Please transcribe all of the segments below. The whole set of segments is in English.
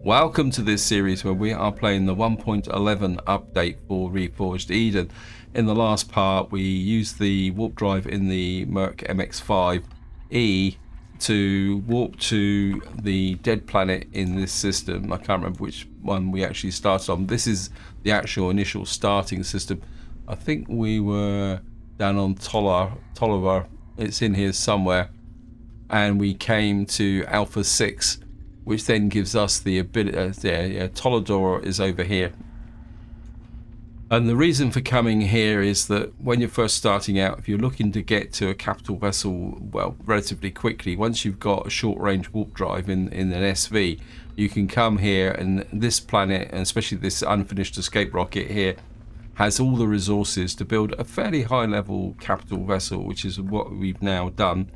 Welcome to this series where we are playing the 1.11 update for Reforged Eden. In the last part we used the warp drive in the Merc MX-5E to warp to the dead planet in this system. I can't remember which one we actually started on. This is the actual initial starting system. I think we were down on Tolliver. It's in here somewhere. And we came to Alpha 6, which then gives us the ability. Tolador is over here. And the reason for coming here is that when you're first starting out, if you're looking to get to a capital vessel, well, relatively quickly, once you've got a short-range warp drive in an SV, you can come here, and this planet, and especially this unfinished escape rocket here, has all the resources to build a fairly high-level capital vessel, which is what we've now done.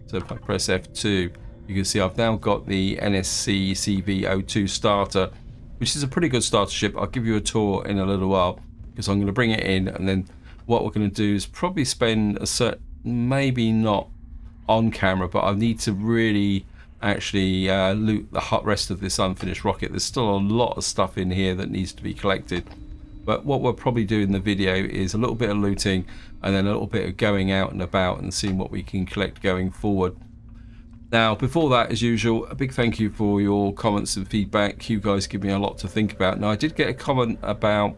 So if I press F2, you can see I've now got the NSC CV02 starter, which is a pretty good starter ship. I'll give you a tour in a little while because I'm going to bring it in, and then what we're going to do is probably spend a certain, maybe not on camera, but I need to really actually loot the rest of this unfinished rocket. There's still a lot of stuff in here that needs to be collected. But what we'll probably do in the video is a little bit of looting and then a little bit of going out and about and seeing what we can collect going forward. Now, before that, as usual, a big thank you for your comments and feedback. You guys give me a lot to think about. Now, I did get a comment about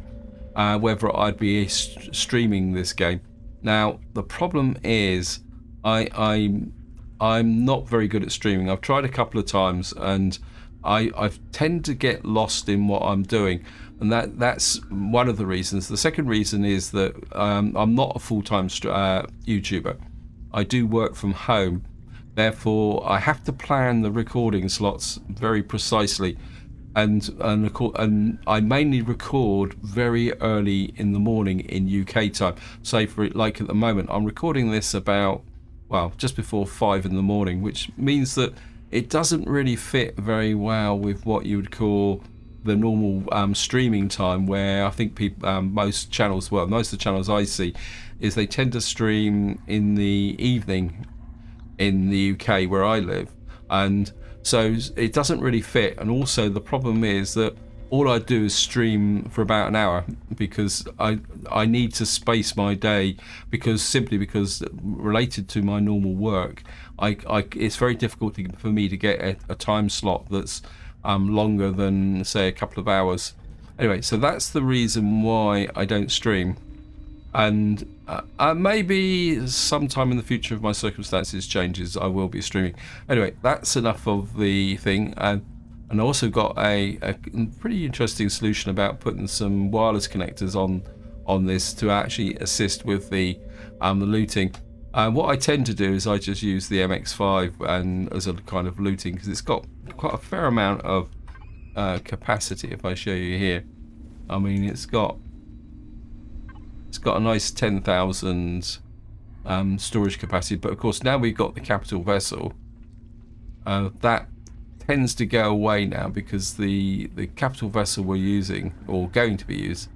whether I'd be streaming this game. Now, the problem is I'm not very good at streaming. I've tried a couple of times and I tend to get lost in what I'm doing. And that's one of the reasons. The second reason is that I'm not a full-time YouTuber. I do work from home. Therefore, I have to plan the recording slots very precisely. And I mainly record very early in the morning in UK time. Say for it, like at the moment, I'm recording this about, well, just before 5 in the morning, which means that it doesn't really fit very well with what you would call the normal streaming time, where I think people, most of the channels I see, is they tend to stream in the evening in the UK where I live, and so it doesn't really fit. And also the problem is that all I do is stream for about an hour because I need to space my day, simply because related to my normal work, it's very difficult for me to get a time slot that's longer than, say, a couple of hours. Anyway, so that's the reason why I don't stream. And maybe sometime in the future, if my circumstances changes, I will be streaming. Anyway, that's enough of the thing. And I also got a pretty interesting solution about putting some wireless connectors on this to actually assist with the looting. What I tend to do is I just use the MX-5 and as a kind of looting, because it's got quite a fair amount of capacity. If I show you here, I mean, it's got a nice 10,000 storage capacity. But of course, now we've got the capital vessel, that tends to go away now, because the capital vessel we're using, or going to be used,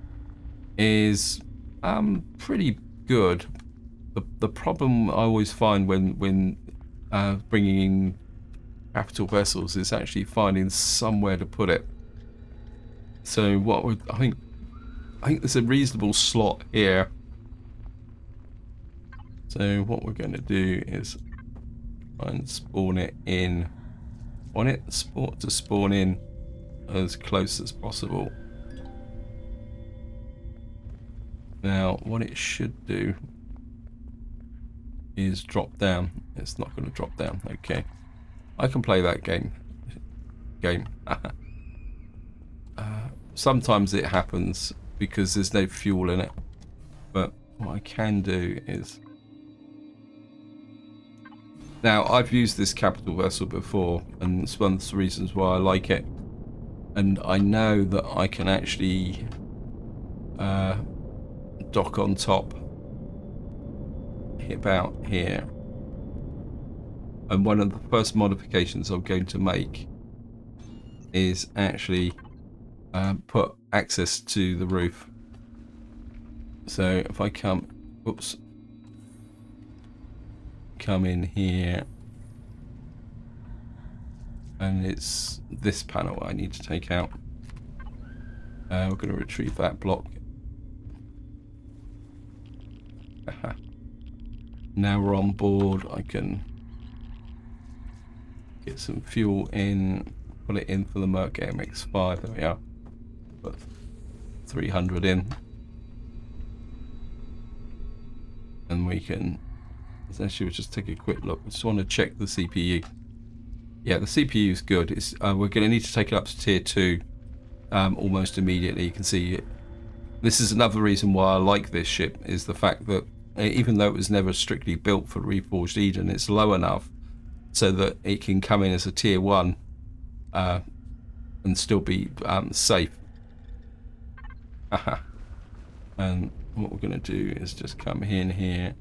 is pretty good. The problem I always find when bringing in capital vessels is actually finding somewhere to put it. So I think there's a reasonable slot here. So what we're going to do is try and spawn it in. Want it to spawn in as close as possible. Now, what it should do is drop down. It's not going to drop down. Okay, I can play that game. Sometimes it happens because there's no fuel in it, but what I can do is, now I've used this capital vessel before, and it's one of the reasons why I like it, and I know that I can actually dock on top about here. And one of the first modifications I'm going to make is actually put access to the roof. So if I come in here And it's this panel I need to take out. We're going to retrieve that block. Now we're on board. I can get some fuel in, put it in for the Merc MX5. There we are. Put 300 in. And we can, essentially, we'll just take a quick look. I just want to check the CPU. Yeah, the CPU is good. It's, we're going to need to take it up to tier 2 almost immediately. You can see it. This is another reason why I like this ship, is the fact that even though it was never strictly built for Reforged Eden, it's low enough so that it can come in as a tier 1 and still be safe. And what we're going to do is just come in here.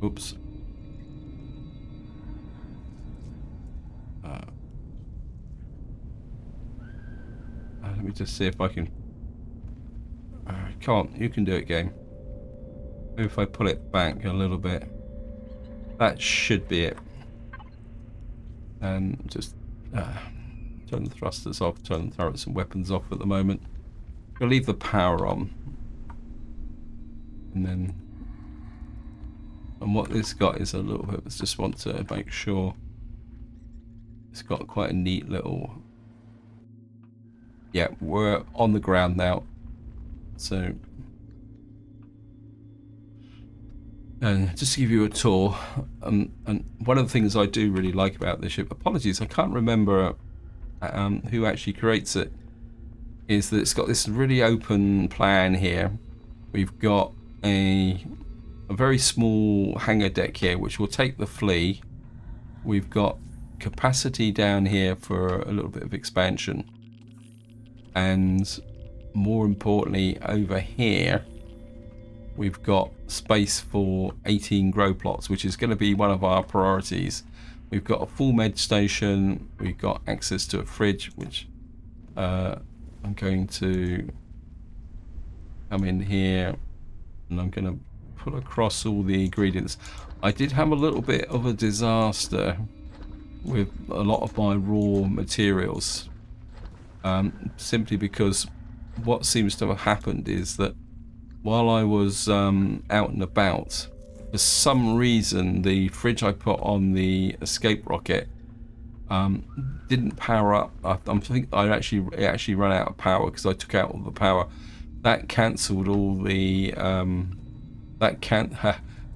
Oops. Let me just see if I can. Can't. You can do it, game. Maybe if I pull it back a little bit. That should be it. And just turn the thrusters off, turn the turrets and weapons off at the moment. I'll leave the power on. And then. And what this got is a little bit. I just want to make sure it's got quite a neat little. Yeah, we're on the ground now. So, and just to give you a tour, and one of the things I do really like about this ship, apologies, I can't remember who actually creates it, is that it's got this really open plan here. We've got a very small hangar deck here, which will take the flea. We've got capacity down here for a little bit of expansion. And more importantly, over here, we've got space for 18 grow plots, which is going to be one of our priorities. We've got a full med station. We've got access to a fridge, which I'm going to come in here and I'm going to put across all the ingredients. I did have a little bit of a disaster with a lot of my raw materials. Simply because what seems to have happened is that while I was out and about, for some reason the fridge I put on the escape rocket didn't power up. I think it actually ran out of power because I took out all the power. That cancelled all the meant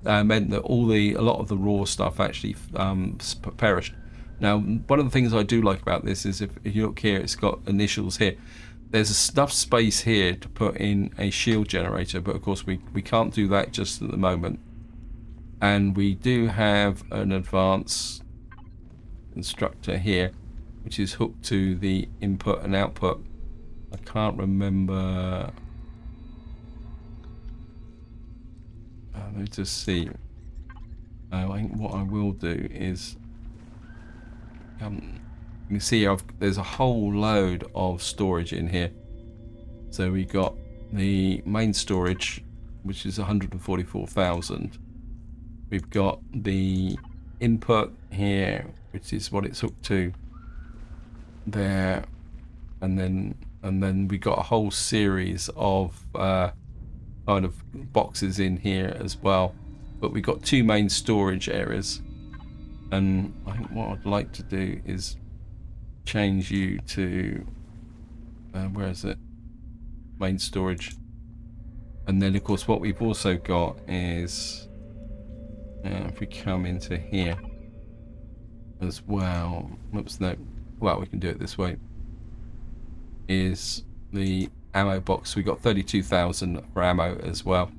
that a lot of the raw stuff actually perished. Now, one of the things I do like about this is if you look here, it's got initials here. There's enough space here to put in a shield generator, but of course we can't do that just at the moment. And we do have an advanced constructor here, which is hooked to the input and output. I can't remember. Let me just see. I think what I will do is. You can see there's a whole load of storage in here. So we got the main storage, which is 144,000. We've got the input here, which is what it's hooked to there, and then we got a whole series of kind of boxes in here as well. But we've got two main storage areas. And I think what I'd like to do is change you to, where is it? Main storage. And then of course what we've also got is, if we come into here as well, oops, no, well we can do it this way, is the ammo box. We got 32,000 for ammo as well.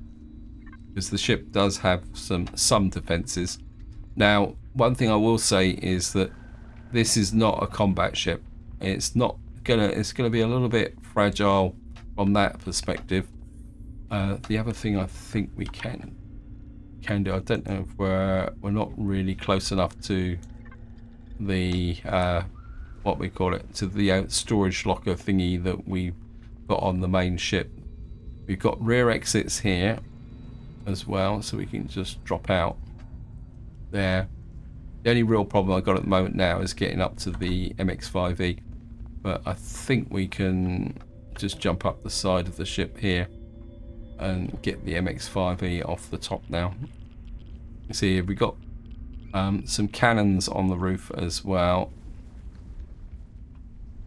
Because the ship does have some defenses. Now, one thing I will say is that this is not a combat ship. It's gonna be a little bit fragile from that perspective. The other thing I think we can do, I don't know if we're not really close enough to the what we call it, to the storage locker thingy that we got on the main ship. We've got rear exits here as well, so we can just drop out there. The only real problem I've got at the moment now is getting up to the MX-5E. But I think we can just jump up the side of the ship here and get the MX-5E off the top now. You see, we got some cannons on the roof as well.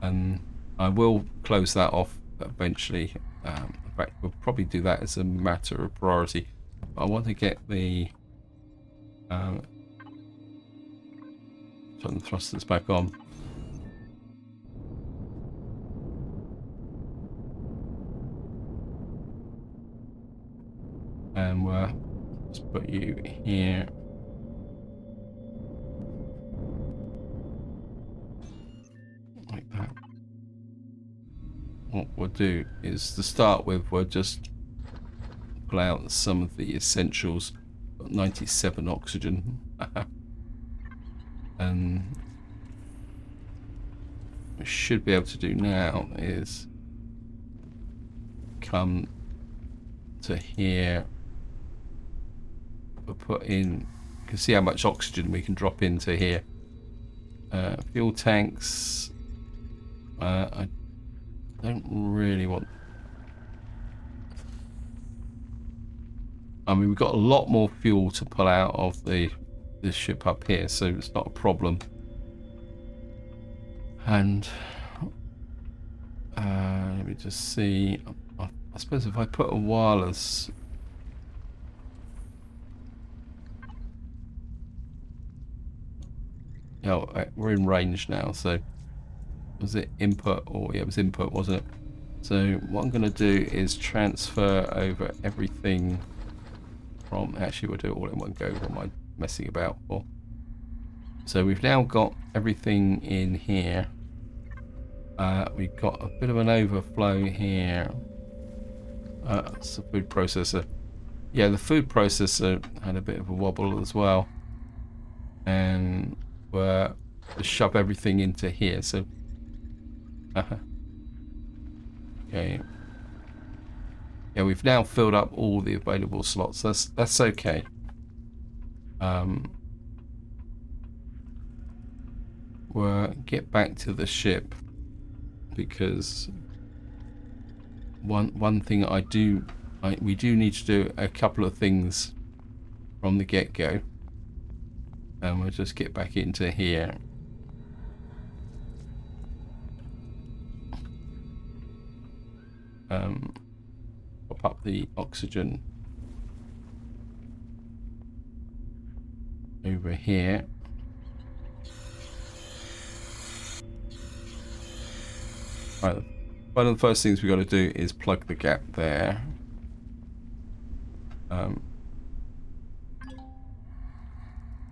And I will close that off eventually. In fact, we'll probably do that as a matter of priority. But I want to get the turn the thrusters back on. And let's put you here. Like that. What we'll do is, to start with, we'll just pull out some of the essentials. Got 97 oxygen. And we should be able to do now is come to here. We'll put in, you can see how much oxygen we can drop into here. Fuel tanks. I don't really want. I mean, we've got a lot more fuel to pull out of this ship up here, so it's not a problem. And let me just see. I suppose if I put a wireless. Oh, we're in range now, so was it input? Or yeah, it was input, wasn't it? So what I'm going to do is transfer over everything from, actually we'll do it all in one go. What am I messing about for? So we've now got everything in here. We've got a bit of an overflow here. It's the food processor. Yeah, the food processor had a bit of a wobble as well. And we're to shove everything into here. So, okay. Yeah, we've now filled up all the available slots. That's okay. We'll get back to the ship, because one thing we do need to do a couple of things from the get-go. And we'll just get back into here. Pop up the oxygen over here. Right, one of the first things we've got to do is plug the gap there.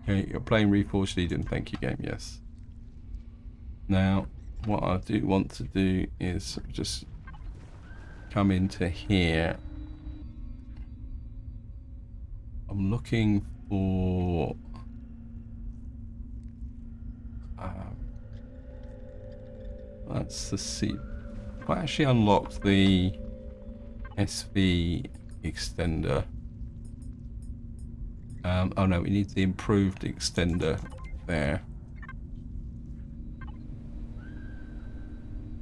Okay, you're playing Reforged Eden. Thank you, game. Yes. Now, what I do want to do is just come into here. I'm looking for that's the seat. I actually unlocked the SV extender. Oh no, we need the improved extender there.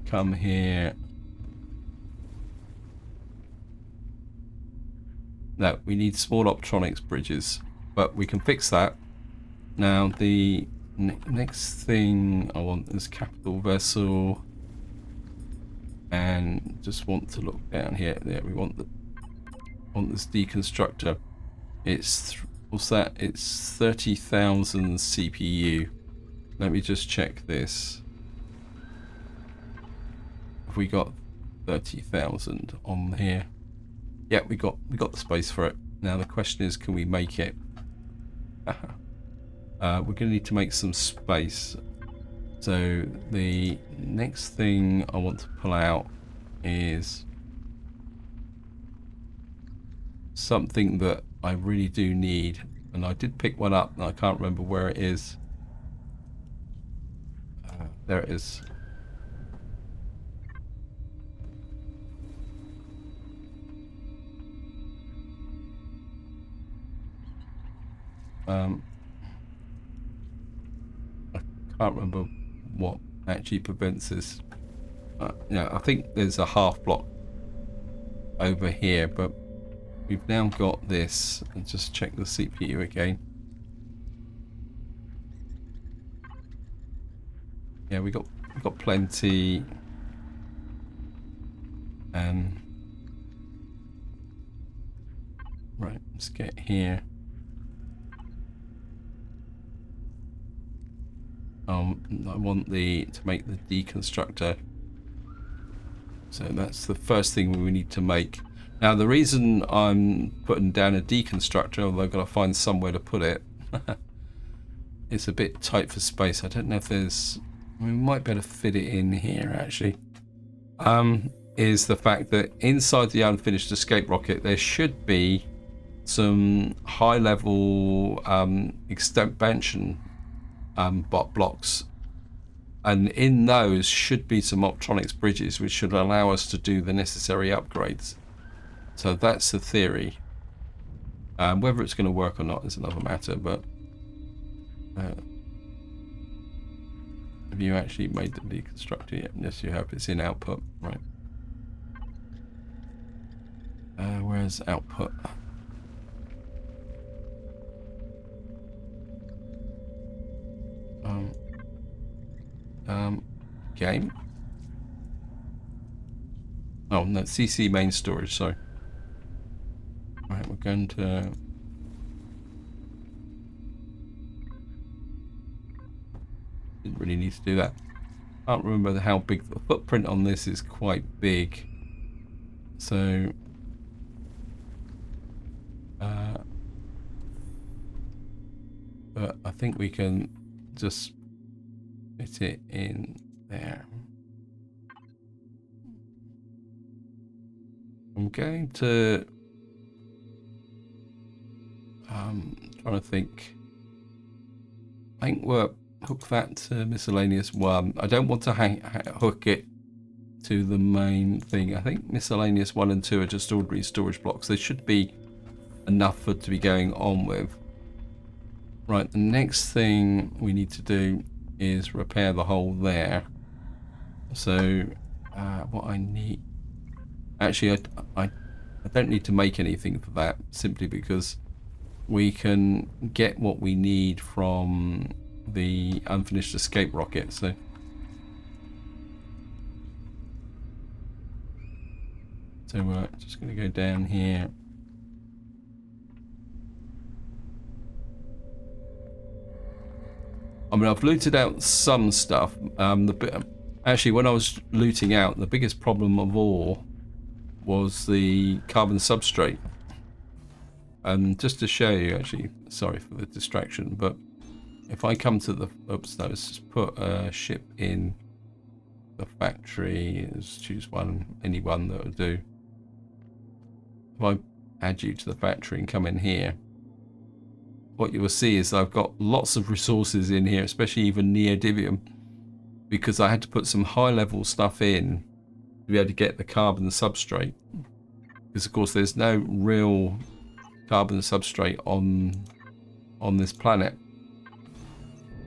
Come here. No, we need small optronics bridges, but we can fix that. Now the next thing I want is capital vessel, and just want to look down here. There, we want this deconstructor. It's what's that? It's 30,000 CPU. Let me just check this. Have we got 30,000 on here? Yeah, we got the space for it. Now the question is, can we make it? We're going to need to make some space. So the next thing I want to pull out is something that I really do need, and I did pick one up and I can't remember where it is. There it is. can't remember what actually prevents this. Yeah, I think there's a half block over here, but we've now got this. And just check the CPU again. Yeah, we got plenty. And right, let's get here. I want to make the deconstructor. So that's the first thing we need to make. Now the reason I'm putting down a deconstructor, although I've got to find somewhere to put it, it's a bit tight for space. I don't know if there's, we might be able to fit it in here actually. Is the fact that inside the unfinished escape rocket there should be some high level expansion blocks, and in those should be some optronics bridges which should allow us to do the necessary upgrades. So that's the theory. Whether it's going to work or not is another matter, but have you actually made the deconstructor yet? Yes, you have. It's in output, right? Where's output? Game. Oh no, CC main storage. Sorry. Right, we're going to. Didn't really need to do that. Can't remember how big the footprint on this is. Quite big. So. But I think we can just fit it in there. I'm going to trying to think. I think we'll hook that to miscellaneous 1. I don't want to hook it to the main thing. I think miscellaneous 1 and 2 are just ordinary storage blocks. There should be enough for it to be going on with. Right, the next thing we need to do is repair the hole there. So what I need, actually I don't need to make anything for that, simply because we can get what we need from the unfinished escape rocket. So we're just going to go down here. I mean, I've looted out some stuff. Actually, when I was looting out, the biggest problem of all was the carbon substrate. And just to show you, actually, sorry for the distraction, but if I come to the, oops, no, let's just put a ship in the factory. Let's choose one, any one that will do. If I add you to the factory and come in here, what you will see is I've got lots of resources in here, especially even neodymium, because I had to put some high level stuff in to be able to get the carbon substrate, because of course there's no real carbon substrate on this planet.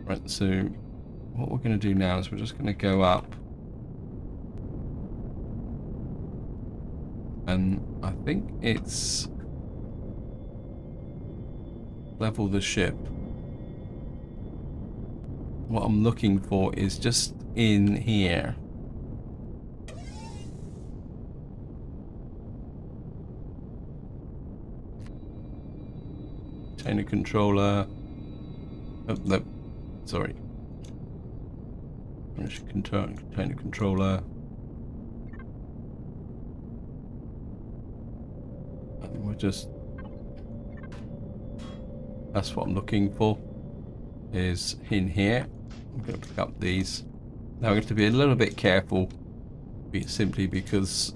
Right, so what we're going to do now is we're just going to go up, and I think it's level the ship. What I'm looking for is just in here. Container controller. Oh, no, sorry. Container controller. And we're just. That's what I'm looking for, is in here. I'm going to pick up these. Now I have to be a little bit careful, simply because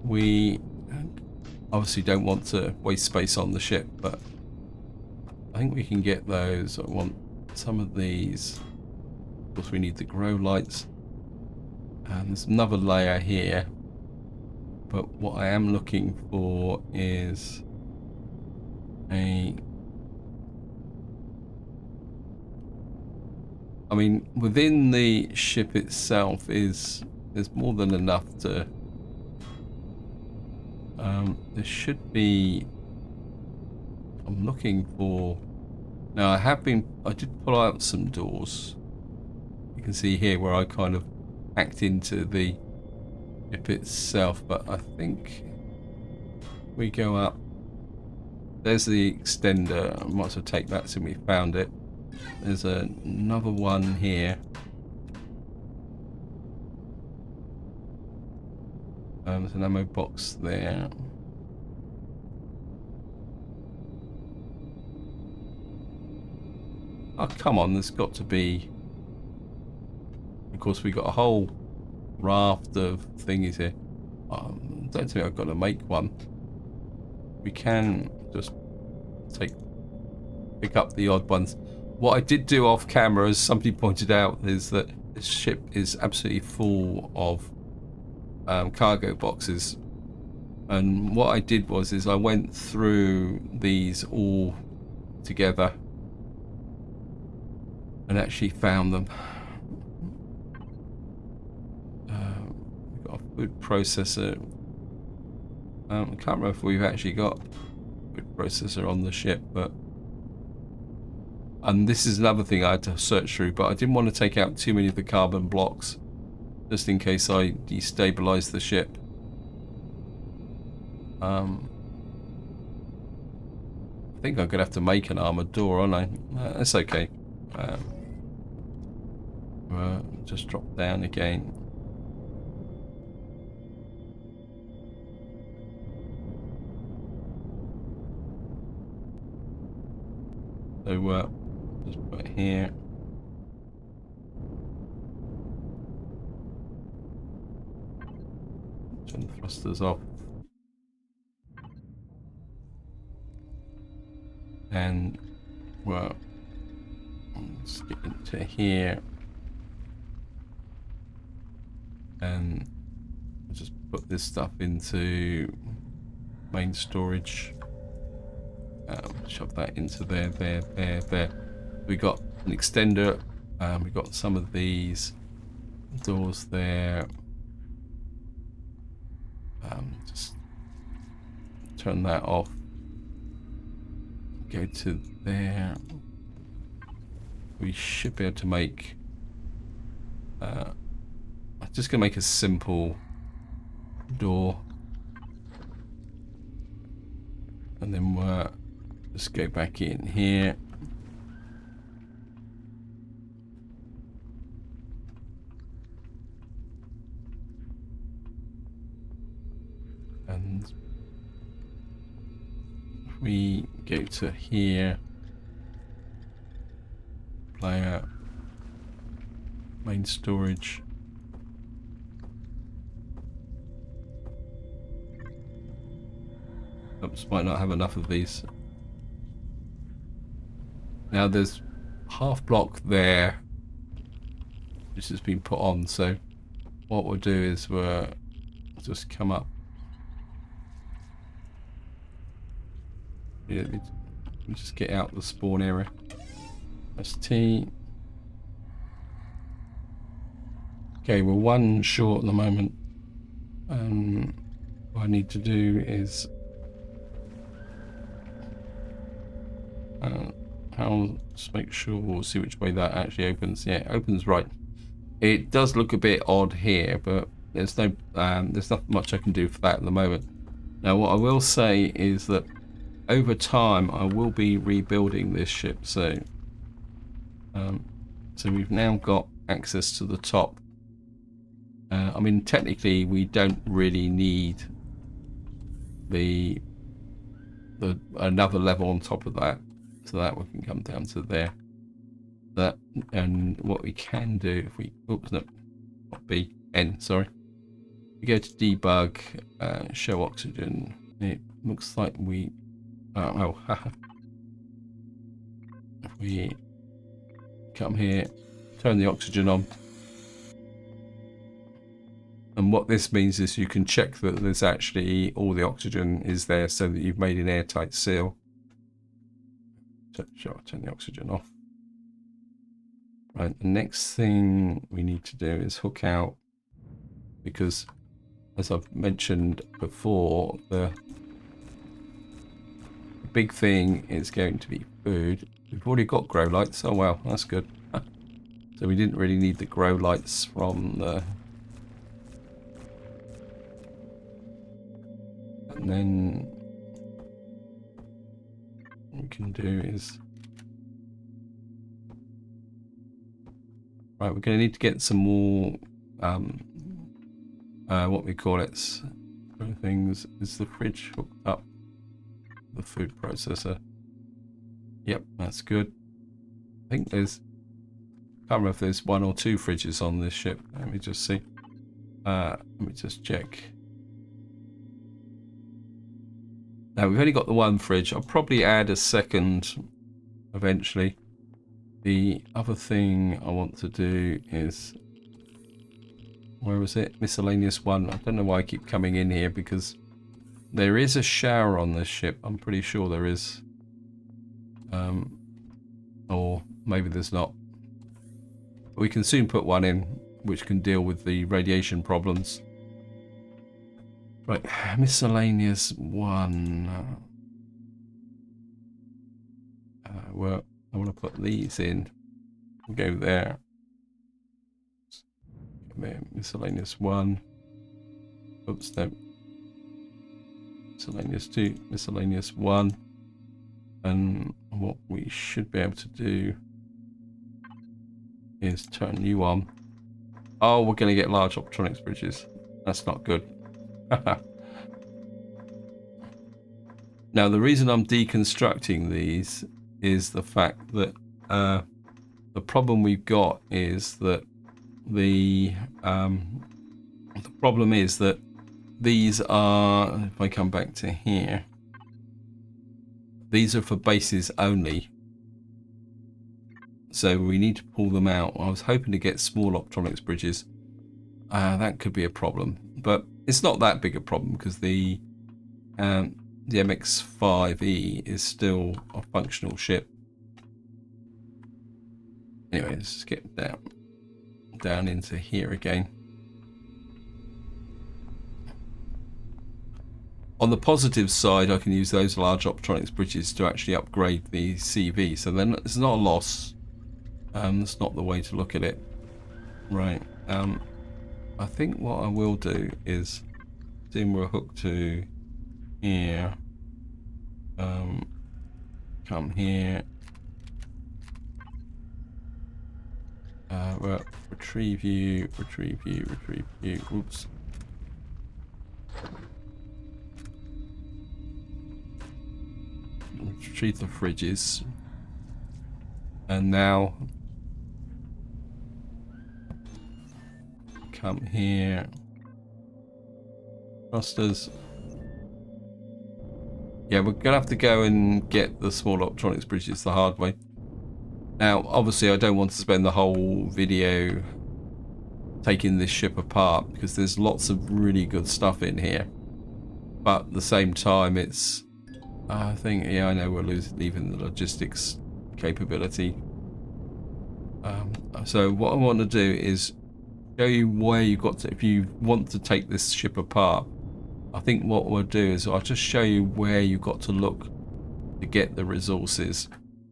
we obviously don't want to waste space on the ship, but I think we can get those. I want some of these. Of course we need the grow lights, and there's another layer here, but what I am looking for is I mean, within the ship itself there's more than enough to. There should be. I'm looking for. Now I did pull out some doors. You can see here where I kind of hacked into the ship itself, but I think we go up. There's the extender. I might as well take that since we found it. There's another one here. There's an ammo box there. Oh, come on, there's got to be. Of course, we got a whole raft of thingies here. Don't think I've got to make one. We can just pick up the odd ones. What I did do off camera, as somebody pointed out, is that this ship is absolutely full of cargo boxes. And what I did is I went through these all together and actually found them. We've got a food processor. I can't remember if we've actually got a food processor on the ship, but and this is another thing I had to search through, but I didn't want to take out too many of the carbon blocks just in case I destabilize the ship. I think I'm gonna have to make an armored door, aren't I? That's okay. Just drop down again. So just put it here. Turn the thrusters off. And let's get into here. And just put this stuff into main storage. Shove that into there. We got an extender. We got some of these doors there. Just turn that off. Go to there. We should be able to make. I'm just gonna make a simple door, and then just go back in here. And if we go to here, player, main storage. Oops, might not have enough of these. Now there's half block there which has been put on, so what we'll do is we'll just come up. Yeah, we just get out the spawn area. ST. Okay, we're one short at the moment. What I need to do is I'll just make sure we'll see which way that actually opens. Yeah, it opens right. It does look a bit odd here, but there's not much I can do for that at the moment. Now, what I will say is that over time I will be rebuilding this ship, so we've now got access to the top. I mean, technically we don't really need the another level on top of that, so that we can come down to there. That, and what we can do if we, oops, no, not B, N, sorry. We go to debug, show oxygen. It looks like we, if we come here, turn the oxygen on. And what this means is you can check that there's actually all the oxygen is there, so that you've made an airtight seal. Turn the oxygen off. Right, the next thing we need to do is hook out, because as I've mentioned before, the big thing is going to be food. We've already got grow lights. Oh well, that's good. So we didn't really need the grow lights from the... And then what we can do is... Right, we're going to need to get some more, what we call it, things. Is the fridge hooked up? The food processor. Yep, that's good. I think there's... Can't remember if there's 1 or 2 fridges on this ship. Let me just see. Let me just check. Now, we've only got the 1 fridge. I'll probably add a second eventually. The other thing I want to do is... Where was it? Miscellaneous 1. I don't know why I keep coming in here, because there is a shower on this ship. I'm pretty sure there is. Or maybe there's not. We can soon put one in, which can deal with the radiation problems. Right, miscellaneous 1. Well, I want to put these in. We'll go there. Miscellaneous 1. Oops, no. Miscellaneous 2, miscellaneous 1. And what we should be able to do is turn you on. Oh, we're going to get large optronics bridges. That's not good. Now, the reason I'm deconstructing these is the fact that the problem we've got is that the problem is that these are, if I come back to here, these are for bases only. So we need to pull them out. I was hoping to get small optronics bridges. That could be a problem, but it's not that big a problem because the MX-5E is still a functional ship. Anyway, let's just get down into here again. On the positive side, I can use those large optronics bridges to actually upgrade the CV. So then it's not a loss. That's not the way to look at it. Right. I think what I will do is, then we'll hook to here. Come here. Well, retrieve you. Oops. Retrieve the fridges. And now come here. Thrusters. Yeah, we're gonna have to go and get the small optronics bridges the hard way. Now, obviously, I don't want to spend the whole video taking this ship apart because there's lots of really good stuff in here. But at the same time, it's... I think, yeah, I know we're leaving the logistics capability. So what I want to do is show you where you got to, if you want to take this ship apart. I think what we'll do is I'll just show you where you got to look to get the resources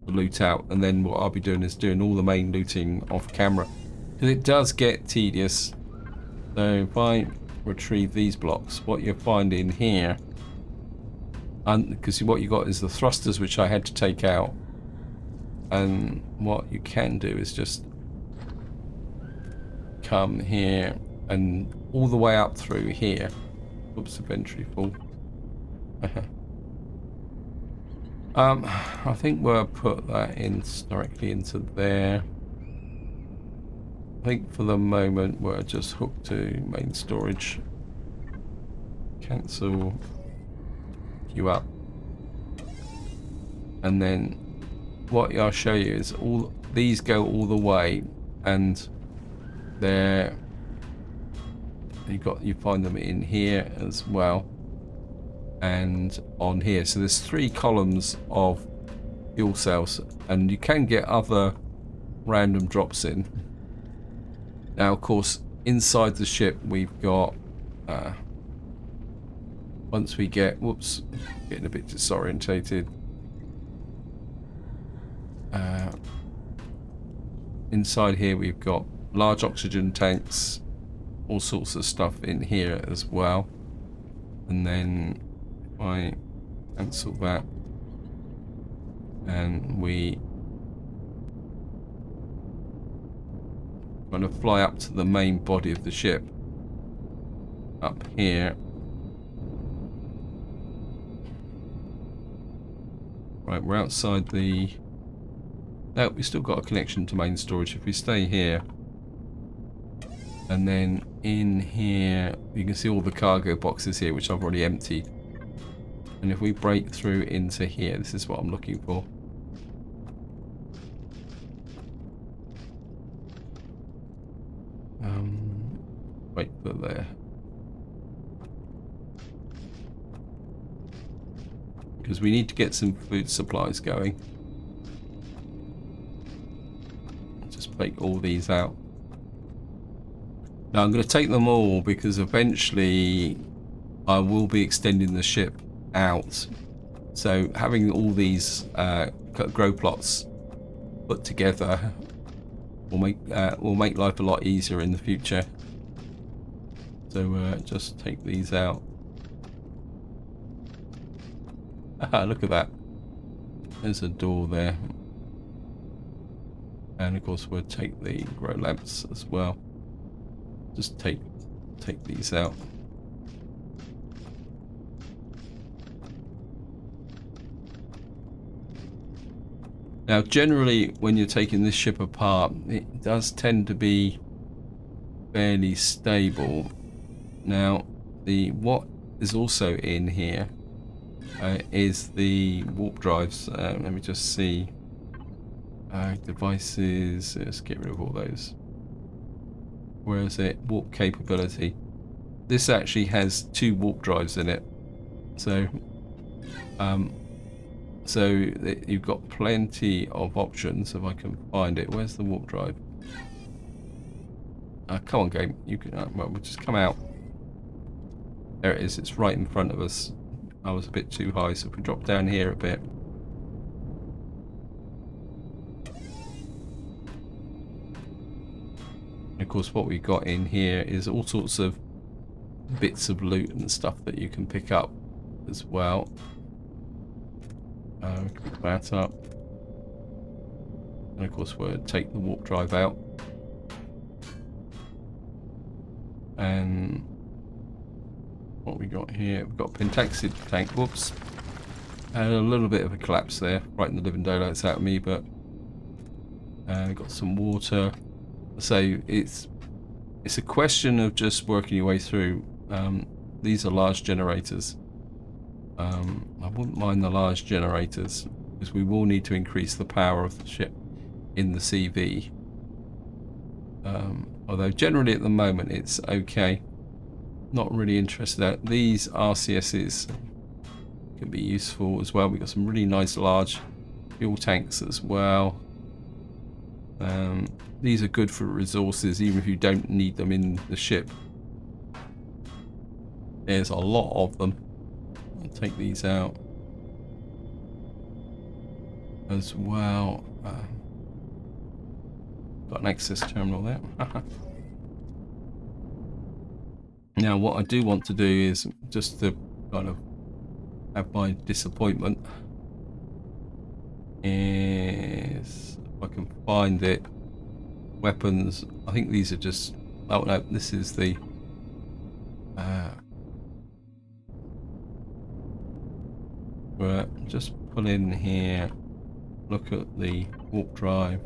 to loot out, and then what I'll be doing is doing all the main looting off camera, because it does get tedious. So if I retrieve these blocks, what you'll find in here, and because what you got is the thrusters, which I had to take out, and what you can do is just come here and all the way up through here. Oops, inventory full. I think we'll put that in directly into there. I think for the moment we're just hooked to main storage. Cancel. You up. And then what I'll show you is all these go all the way, and they're you find them in here as well, and on here. So there's 3 columns of fuel cells, and you can get other random drops in. Now, of course, inside the ship we've got, once we get, whoops, getting a bit disorientated. Inside here we've got large oxygen tanks, all sorts of stuff in here as well. And then if I cancel that and we kind of fly up to the main body of the ship up here. Right, we're outside the... No, we've still got a connection to main storage. If we stay here, and then in here, you can see all the cargo boxes here, which I've already emptied. And if we break through into here, this is what I'm looking for. Wait for there. Because we need to get some food supplies going. Just take all these out. Now I'm going to take them all because eventually I will be extending the ship out. So having all these grow plots put together will make life a lot easier in the future. So just take these out. Look at that. There's a door there. And of course we'll take the grow lamps as well. Just take these out. Now generally when you're taking this ship apart, it does tend to be fairly stable. Now what is also in here is the warp drives. Let me just see. Devices, let's get rid of all those. Where is it? Warp capability. This actually has 2 warp drives in it. So you've got plenty of options if I can find it. Where's the warp drive? Come on, game. You can. Well, we'll just come out. There it is. It's right in front of us. I was a bit too high, so if we drop down here a bit. And of course, what we've got in here is all sorts of bits of loot and stuff that you can pick up as well. Pick that up. And of course, we'll take the warp drive out. And what we got here, we've got a pentaxid tank. Whoops. And a little bit of a collapse there, right in the living daylights out of me, but we've got some water. So it's a question of just working your way through. These are large generators. I wouldn't mind the large generators because we will need to increase the power of the ship in the CV. Although generally at the moment it's okay. Not really interested in these RCSs. Can be useful as well. We've got some really nice large fuel tanks as well. These are good for resources even if you don't need them in the ship. There's a lot of them. I'll take these out as well. Got an access terminal there. Now what I do want to do is just to kind of have my disappointment is if I can find it. Weapons, I think these are just, oh no, this is the right, just pull in here, look at the warp drive.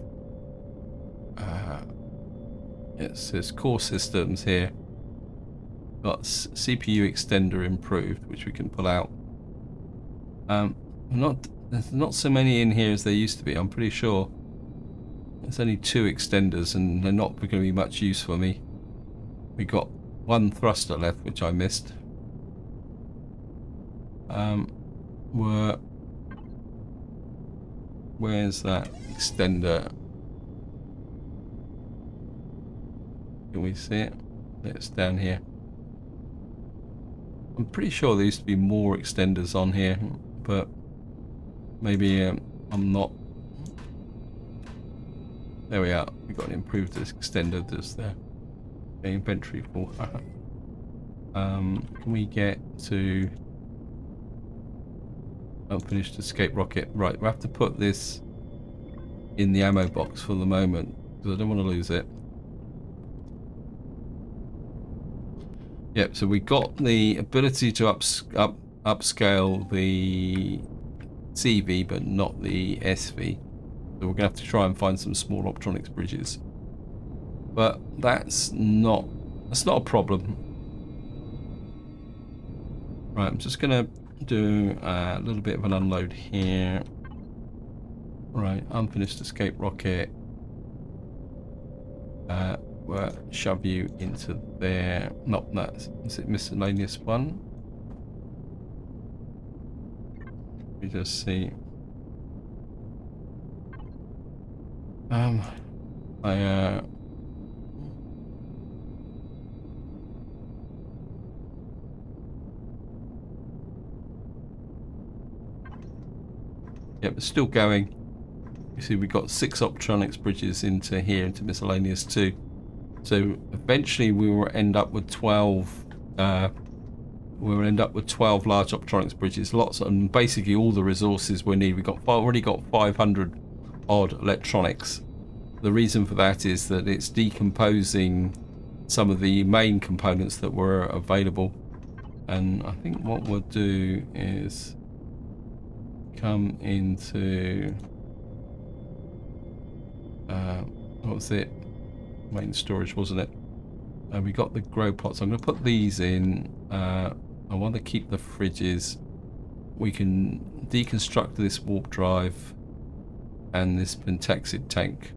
It says core systems here. Got CPU extender improved, which we can pull out. There's not so many in here as there used to be. I'm pretty sure there's only 2 extenders, and they're not going to be much use for me. We got 1 thruster left, which I missed. Where's that extender? Can we see it? It's down here. I'm pretty sure there used to be more extenders on here, but maybe I'm not. There we are. We've got an improved extender that's there. Okay, inventory full. Can we get to unfinished escape rocket? Right, we have to put this in the ammo box for the moment because I don't want to lose it. Yep, so we got the ability to upscale the CV, but not the SV. So we're gonna have to try and find some small optronics bridges. But that's not a problem. Right, I'm just gonna do a little bit of an unload here. Right, unfinished escape rocket. We'll shove you into there. Not that. Is it miscellaneous one? Let me just see. Yep, it's still going. You see, we've got 6 optronics bridges into here, into miscellaneous 2. So eventually we will end up with 12. We will end up with 12 large optronics bridges, lots, and basically all the resources we need. We've already got 500 odd electronics. The reason for that is that it's decomposing some of the main components that were available. And I think what we'll do is come into what was it? Main storage, wasn't it? We got the grow pots. I'm going to put these in. I want to keep the fridges. We can deconstruct this warp drive and this pentaxid tank.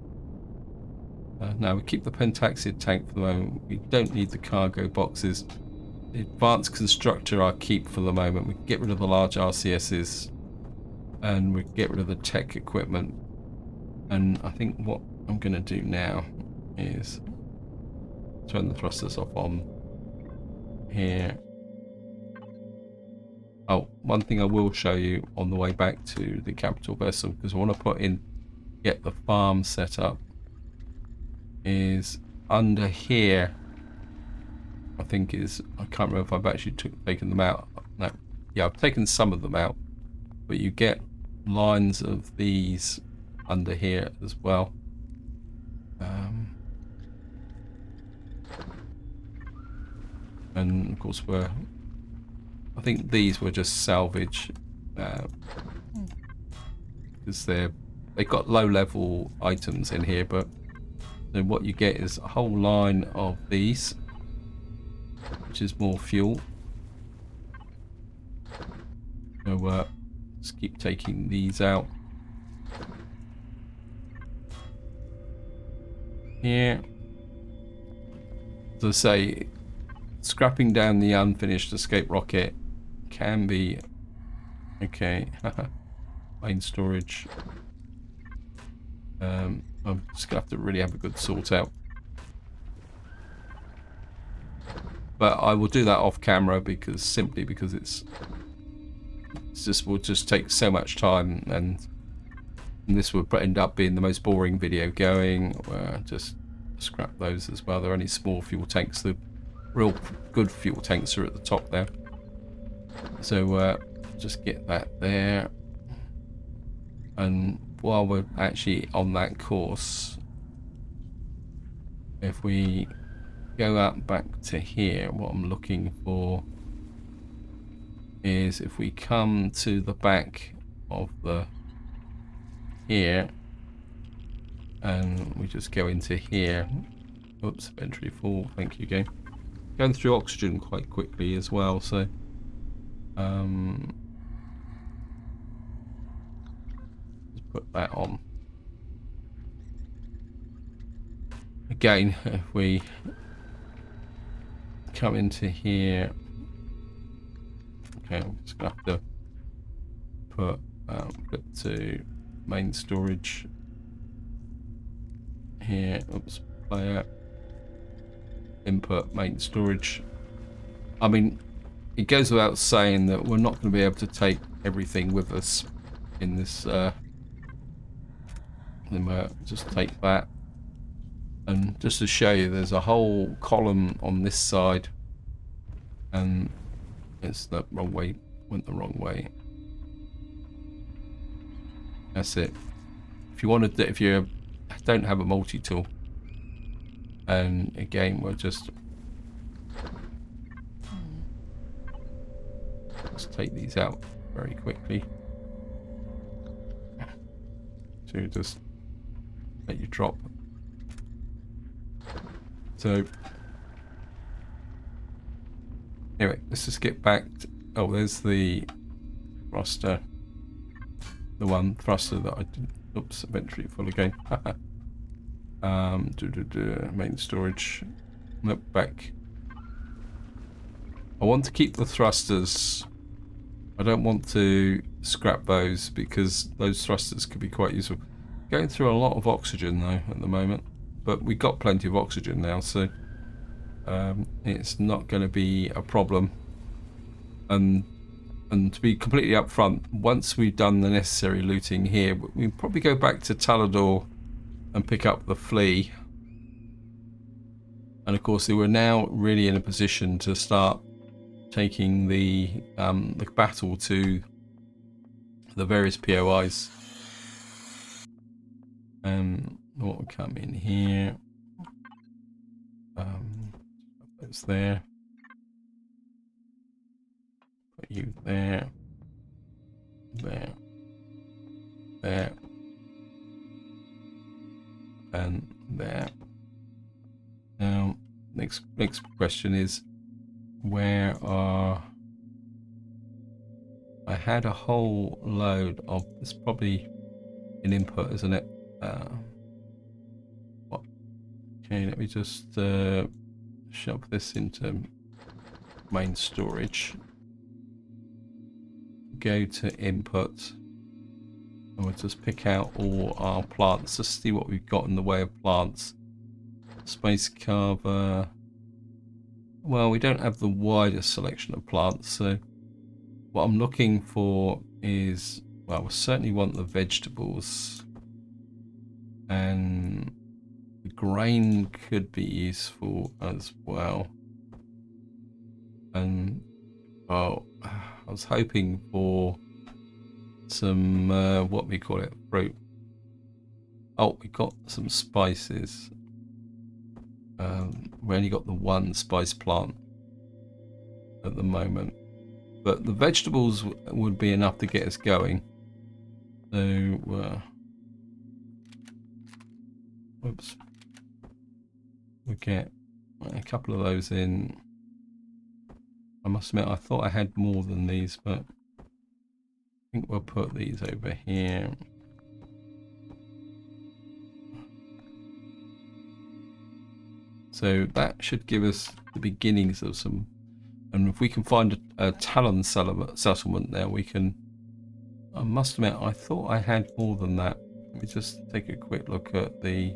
Now we keep the pentaxid tank for the moment. We don't need the cargo boxes. The advanced constructor I'll keep for the moment. We can get rid of the large RCSs and we get rid of the tech equipment. And I think what I'm going to do now is turn the thrusters off on here. Oh, one thing I will show you on the way back to the capital vessel, because I want to get the farm set up, is under here. I think I can't remember if I've actually taken them out. No, yeah, I've taken some of them out, but you get lines of these under here as well. And of course I think these were just salvage because they've got low level items in here, but then what you get is a whole line of these, which is more fuel. So just keep taking these out. Here, as I say, scrapping down the unfinished escape rocket can be okay. Main storage. I'm just gonna have to really have a good sort out, but I will do that off camera because it's just will just take so much time, and this would end up being the most boring video going. Just scrap those as well. They're only small fuel tanks. The real good fuel tanks are at the top there. So just get that there. And while we're actually on that course, if we go up back to here, what I'm looking for is if we come to the back of the here and we just go into here. Oops, inventory full. Thank you, game. Going through oxygen quite quickly as well, so let's put that on. Again, if we come into here, okay, I'm just gonna have to put flip to main storage here. Oops, player. input main storage. I mean, it goes without saying that we're not going to be able to take everything with us in this. Just take that, and just to show you, there's a whole column on this side, and it's the wrong way. Went the wrong way. That's it. If you want to, if you don't have a multi-tool, and again, we'll just take these out very quickly. So just let you drop. So anyway, let's just get back to, oh, there's the thruster, the one thruster that I did. Oops, inventory full again. Main storage. Nope, back. I want to keep the thrusters. I don't want to scrap those because those thrusters could be quite useful. Going through a lot of oxygen though at the moment, but we got plenty of oxygen now, so it's not going to be a problem. And to be completely upfront, once we've done the necessary looting here, we'll probably go back to Talador and pick up the flea. And of course, we're now really in a position to start taking the battle to the various POIs. What will come in here? That's there. Put you there. There. There. And there. Now, next question is, where are... I had a whole load of... It's probably an input, isn't it? What? Okay, let me just shove this into main storage. Go to input. And we'll just pick out all our plants. Just see what we've got in the way of plants. Space carver. Well, we don't have the widest selection of plants, so what I'm looking for is, well, we certainly want the vegetables, and the grain could be useful as well. And well, I was hoping for some what we call it, fruit. Oh, we got some spices. We only got the one spice plant at the moment, but the vegetables would be enough to get us going. So, whoops, we get a couple of those in. I must admit, I thought I had more than these, but I think we'll put these over here. So that should give us the beginnings of some, and if we can find a Talon settlement there, we can. I must admit, I thought I had more than that. Let me just take a quick look at the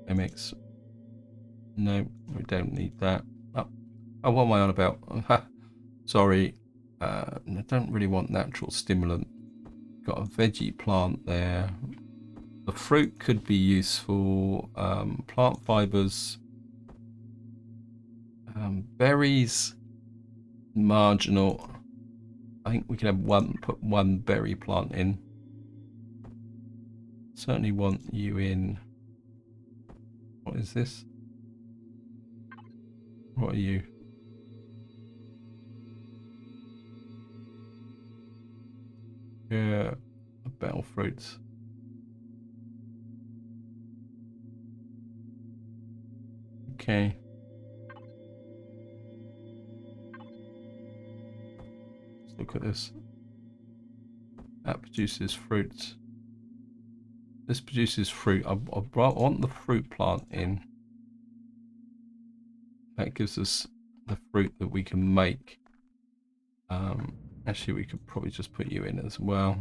MX. No, we don't need that. Oh, what am I on about? Sorry, I don't really want natural stimulant. Got a veggie plant there. The fruit could be useful. Plant fibers. Berries, marginal. I think we can have put one berry plant in. Certainly want you in. What is this? What are you? Yeah, bell fruits. Okay. Look at this. That produces fruit. This produces fruit. I want the fruit plant in. That gives us the fruit that we can make. Actually, we could probably just put you in as well.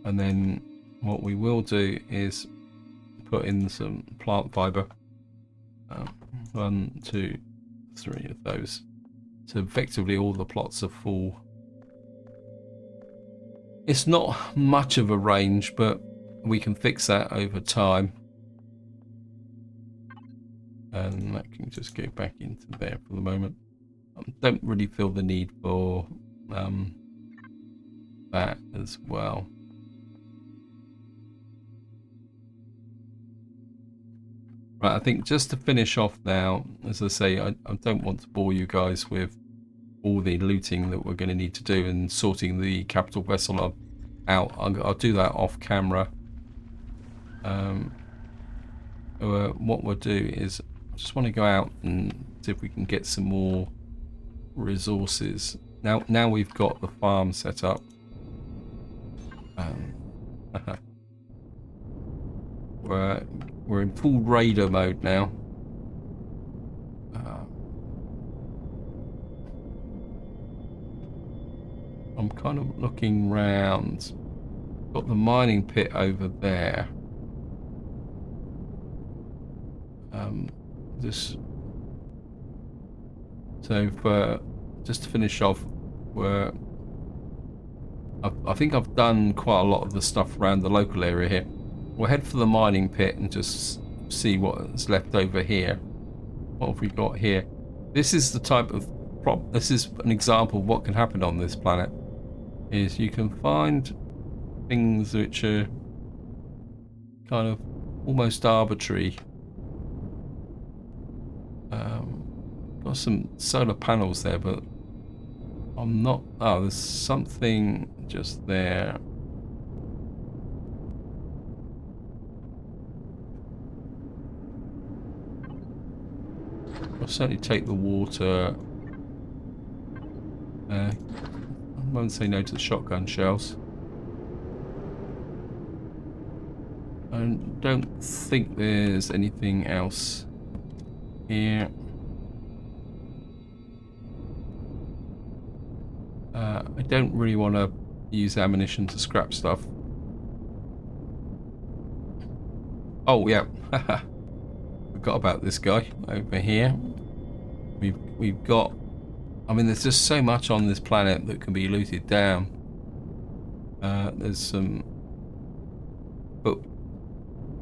And then what we will do is put in some plant fiber. 1, 2, 3 of those. So effectively all the plots are full. It's not much of a range, but we can fix that over time. And that can just go back into there for the moment. Don't really feel the need for that as well. Right, I think just to finish off now, as I say, I don't want to bore you guys with all the looting that we're going to need to do and sorting the capital vessel out. I'll do that off camera. What we'll do is I just want to go out and see if we can get some more resources. Now we've got the farm set up. We're in full raider mode now. I'm kind of looking round. Got the mining pit over there. Just to finish off, I think I've done quite a lot of the stuff around the local area here. We'll head for the mining pit and just see what's left over here. What have we got here? This is the type of this is an example of what can happen on this planet. Is you can find things which are kind of almost arbitrary. Got some solar panels there, but I'm not. Oh, there's something just there. I'll certainly take the water. I won't say no to the shotgun shells. I don't think there's anything else here. I don't really want to use ammunition to scrap stuff. Oh yeah, forgot about this guy over here. We've got. I mean, there's just so much on this planet that can be looted down. There's some, but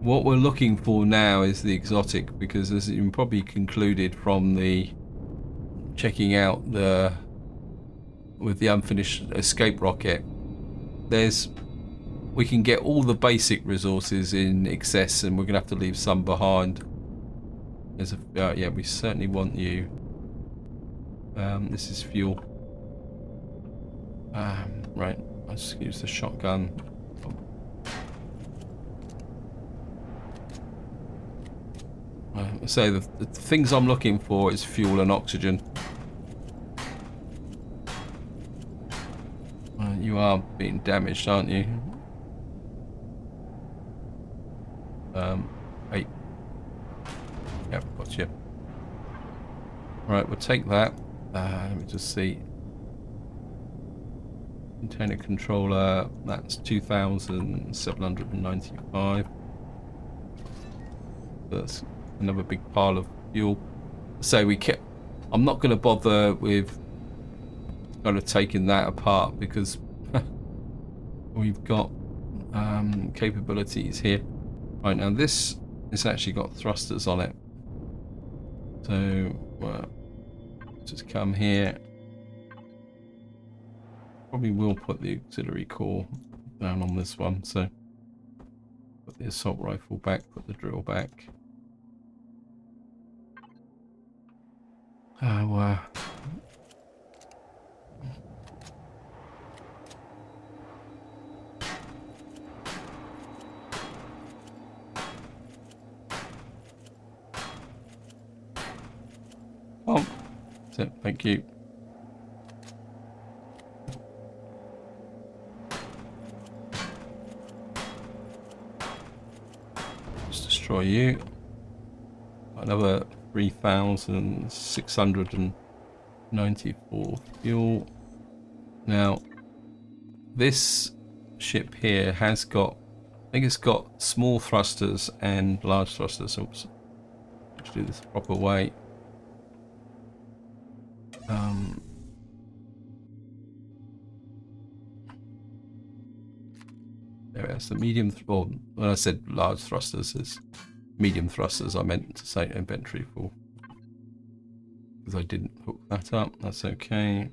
what we're looking for now is the exotic, because as you probably concluded from the checking out with the unfinished escape rocket, we can get all the basic resources in excess, and we're gonna have to leave some behind. There's yeah, we certainly want you. This is fuel. Right, let's use the shotgun. So the things I'm looking for is fuel and oxygen. You are being damaged, aren't you? Hey. Yep, gotcha. Right, we'll take that. Let me just see. Container controller, that's 2,795. That's another big pile of fuel. So I'm not going to bother with kind of taking that apart, because we've got capabilities here. Right, now this has actually got thrusters on it. So just come here. Probably will put the auxiliary core down on this one. So put the assault rifle back, put the drill back. Oh, oh, that's it. Thank you. Just destroy you. Another 3,694 fuel. Now, this ship here has got, I think it's got small thrusters and large thrusters. Oops. Let's do this the proper way. There it is, the medium, or when I said large thrusters, it's medium thrusters I meant to say inventory for. Because I didn't hook that up, that's okay.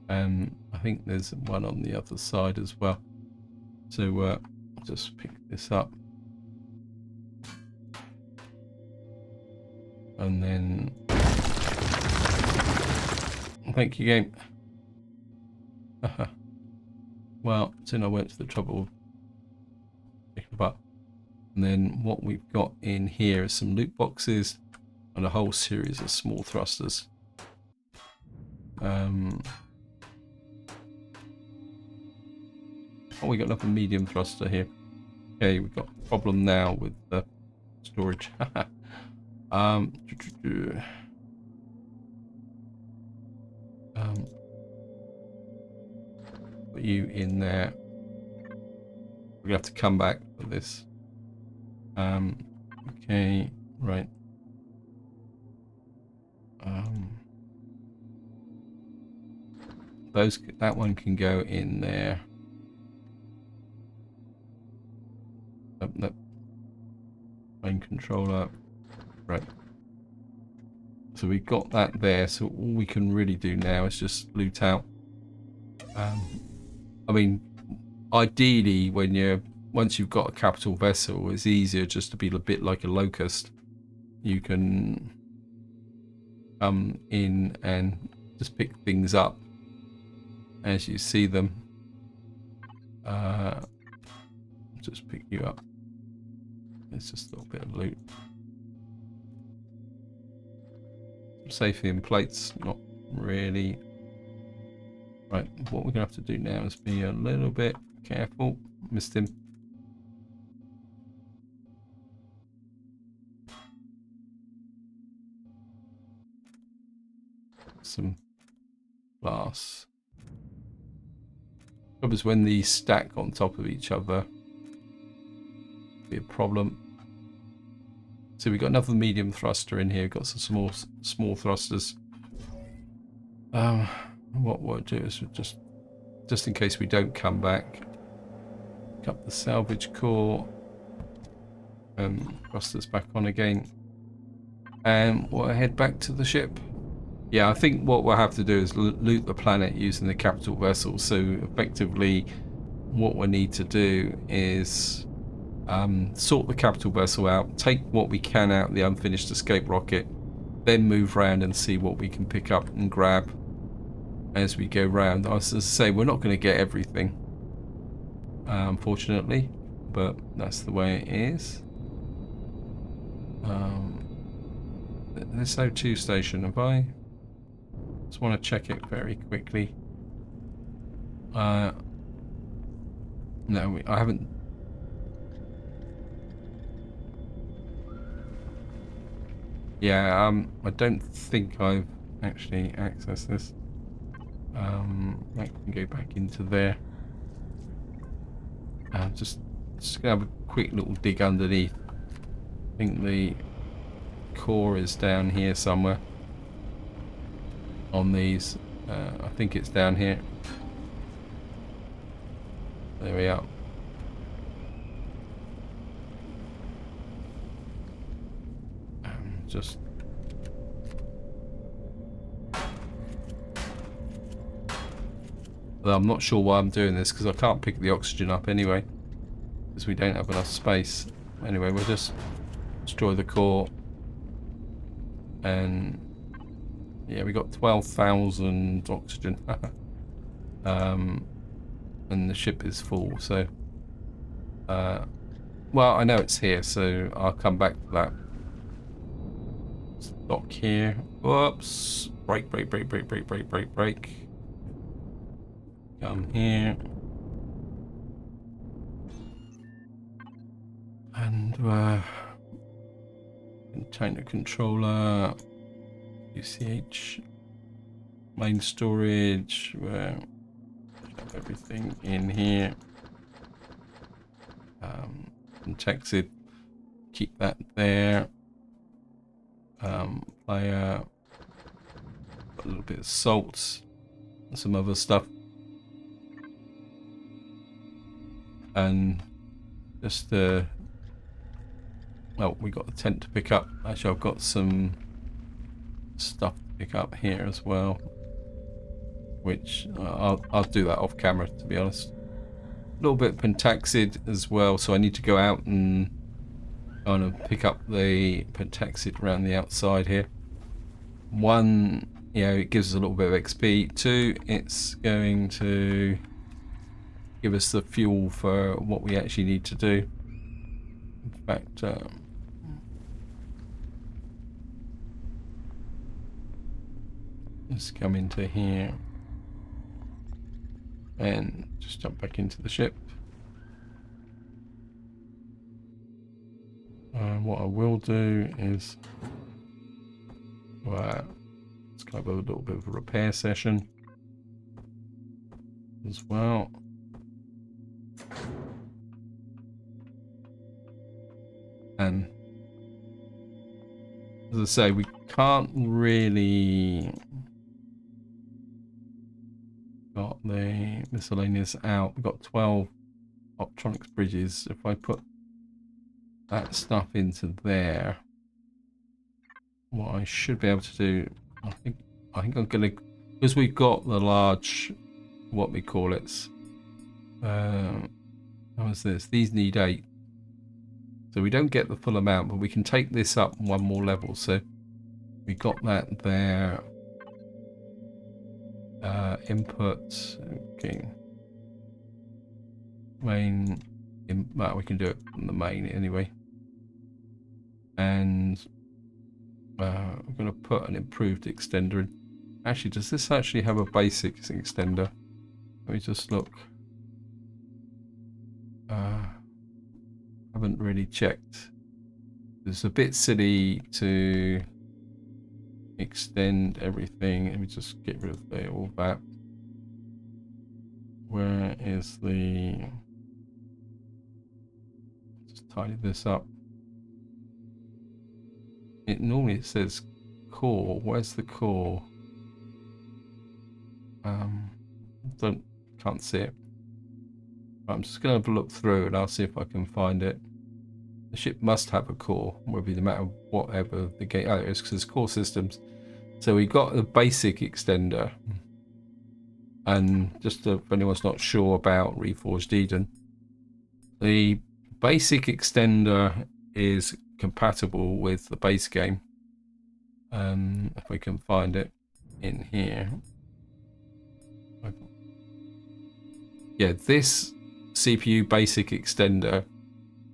I think there's one on the other side as well. So I'll just pick this up. And then... Thank you, game. Well, soon I went to the trouble of picking them up. And then what we've got in here is some loot boxes and a whole series of small thrusters. Oh, we got another medium thruster here. Okay, we've got a problem now with the storage. Put you in there. We're gonna have to come back for this. Okay, right. That one can go in there. That main controller, right. So we've got that there. So all we can really do now is just loot out. I mean, ideally, once you've got a capital vessel, it's easier just to be a bit like a locust. You can come in and just pick things up as you see them. Just pick you up. It's just a little bit of loot. Safety in plates, not really. Right, what we're gonna have to do now is be a little bit careful. Missed him. Some glass. Trouble is when these stack on top of each other, be a problem. So we've got another medium thruster in here. Got some small thrusters. What we'll do is just in case we don't come back, pick up the salvage core and thrusters back on again, and we'll head back to the ship. Yeah, I think what we'll have to do is loot the planet using the capital vessel. So effectively, what we need to do is sort the capital vessel out, take what we can out of the unfinished escape rocket, then move around and see what we can pick up and grab as we go round. I was going to say, we're not going to get everything, unfortunately, but that's the way it is. This O2 station, have I? Just want to check it very quickly. No, I haven't. Yeah, I don't think I've actually accessed this. I can go back into there. Just gonna have a quick little dig underneath. I think the core is down here somewhere. On these, I think it's down here. There we are. Just well, I'm not sure why I'm doing this because I can't pick the oxygen up anyway because we don't have enough space. Anyway, we'll just destroy the core, and yeah, we got 12,000 oxygen. And the ship is full, so well, I know it's here, so I'll come back to that. Dock here. Whoops. Brake. Come here. And container controller. UCH. Main storage. Have everything in here. Contexted. Keep that there. a little bit of salt and some other stuff, and just well, we got a tent to pick up. Actually, I've got some stuff to pick up here as well, which I'll do that off camera, to be honest. A little bit of pentaxid as well, so I need to go out and kind of pick up the pentaxid around the outside here. One, you know, it gives us a little bit of XP. Two, it's going to give us the fuel for what we actually need to do. In fact, let's come into here and just jump back into the ship. What I will do is, let's go have a little bit of a repair session as well. And as I say, we can't really got the miscellaneous out. We've got 12 optronics bridges. If I put that stuff into there, what I should be able to do, I think I'm gonna, because we've got the large, what we call it, how is this? These need 8. So we don't get the full amount, but we can take this up one more level. So we got that there. Input, okay. Main, well, we can do it from the main anyway. And I'm going to put an improved extender in. Actually, does this actually have a basic extender? Let me just look. Haven't really checked. It's a bit silly to extend everything. Let me just get rid of all that. Where is the... Just tidy this up. Normally it says core. Where's the core? Can't see it. I'm just going to have a look through and I'll see if I can find it. The ship must have a core, whether no matter whatever the game. Oh, it's because it's core systems. So we got a basic extender. And just if anyone's not sure about Reforged Eden, the basic extender is compatible with the base game. If we can find it in here. Yeah, this CPU basic extender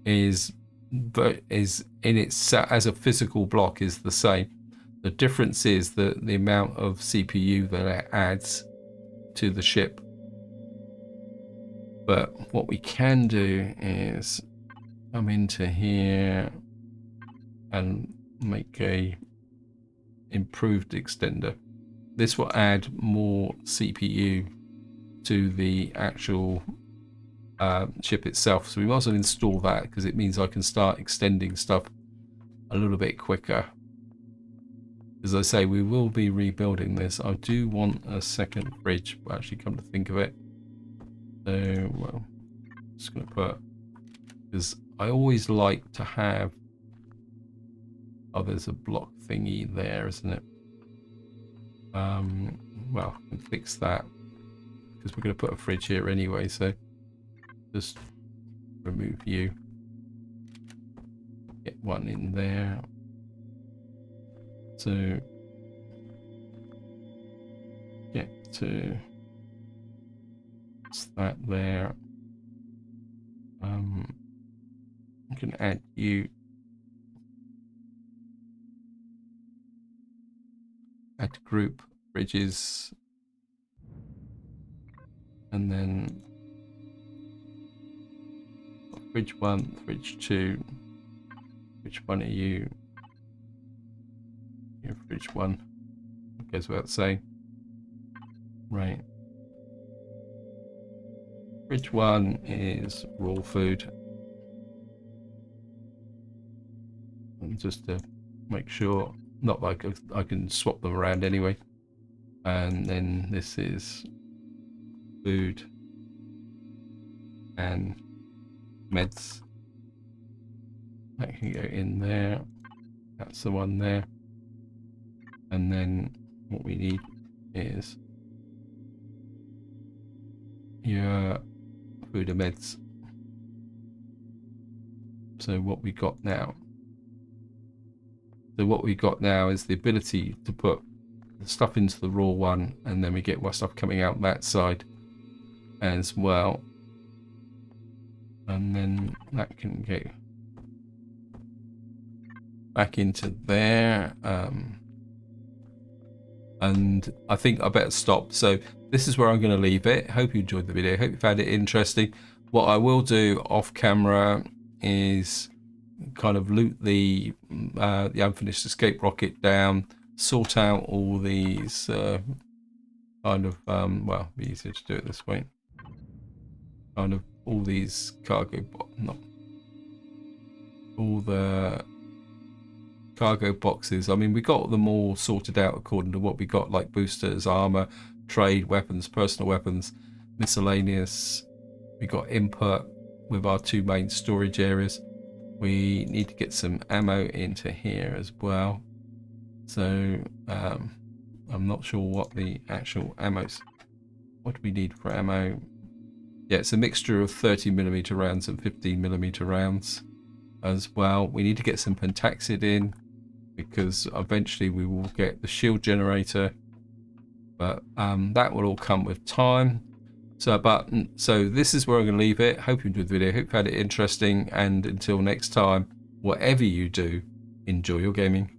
is in its as a physical block is the same. The difference is that the amount of CPU that it adds to the ship. But what we can do is come into here and make a improved extender. This will add more CPU to the actual ship itself, so we might as well install that because it means I can start extending stuff a little bit quicker. As I say, we will be rebuilding this. I do want a second fridge, but actually come to think of it, so well, just going to put, because I always like to have, oh, there's a block thingy there, isn't it? Well, I can fix that because we're going to put a fridge here anyway, so just remove you, get one in there, so get to that there. I can add you, add group bridges, and then fridge 1, fridge 2, which one are you? You're fridge 1, goes without saying. Right. Fridge 1 is raw food. And just to make sure Not like I can swap them around anyway. And then this is food and meds. That can go in there. That's the one there. And then what we need is your food and meds. So what we got now. So what we got now is the ability to put the stuff into the raw one, and then we get more stuff coming out that side as well. And then that can go back into there. And I think I better stop. So this is where I'm going to leave it. Hope you enjoyed the video. Hope you found it interesting. What I will do off camera is kind of loot the unfinished escape rocket down, sort out all these kind of well, it'd be easier to do it this way. Kind of all these cargo, not all the cargo boxes. I mean, we got them all sorted out according to what we got, like boosters, armor, trade, weapons, personal weapons, miscellaneous. We got input with our two main storage areas. We need to get some ammo into here as well. So I'm not sure what the actual ammo's. What do we need for ammo? Yeah, it's a mixture of 30mm rounds and 15mm rounds as well. We need to get some pentaxid in, because eventually we will get the shield generator, but that will all come with time. So this is where I'm going to leave it. Hope you enjoyed the video. Hope you found it interesting, and until next time, whatever you do, enjoy your gaming.